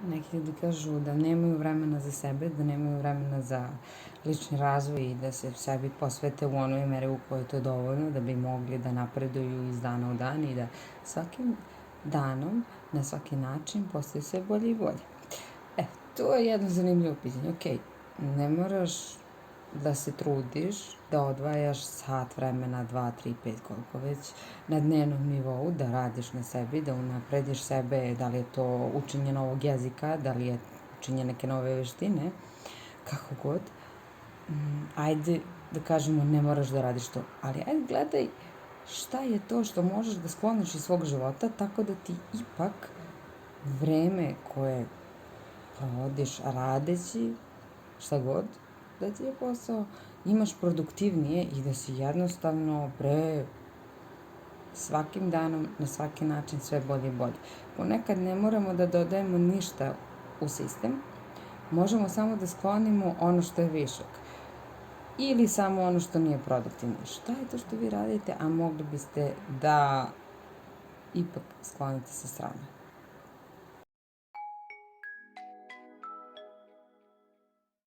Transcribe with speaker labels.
Speaker 1: Neki ljudi kažu da nemaju vremena za sebe, da nemaju vremena za lični razvoj i da se sebi posvete u onoj meri u kojoj je to dovoljno da bi mogli da napreduju iz dana u dan i da svakim danom, na svaki način, postaju sve bolje i bolje. To je jedno zanimljivo pitanje. Ok, ne moraš da se trudiš, da odvajaš sat vremena, 2, 3, 5, koliko već, na dnevnom nivou, da radiš na sebi, da unaprediš sebe, da li je to učenje novog jezika, da li je učenje neke nove veštine, kako god. Ajde da kažemo ne moraš da radiš to, ali ajde gledaj šta je to što možeš da skloniš iz svog života tako da ti ipak vreme koje provodiš radeći šta god da ti je posao, imaš produktivnije i da si jednostavno svakim danom na svaki način sve bolje i bolje. Ponekad ne moramo da dodajemo ništa u sistem, možemo samo da sklonimo ono što je višak ili samo ono što nije produktivno. Šta je to što vi radite, a mogli biste da ipak sklonite sa strane?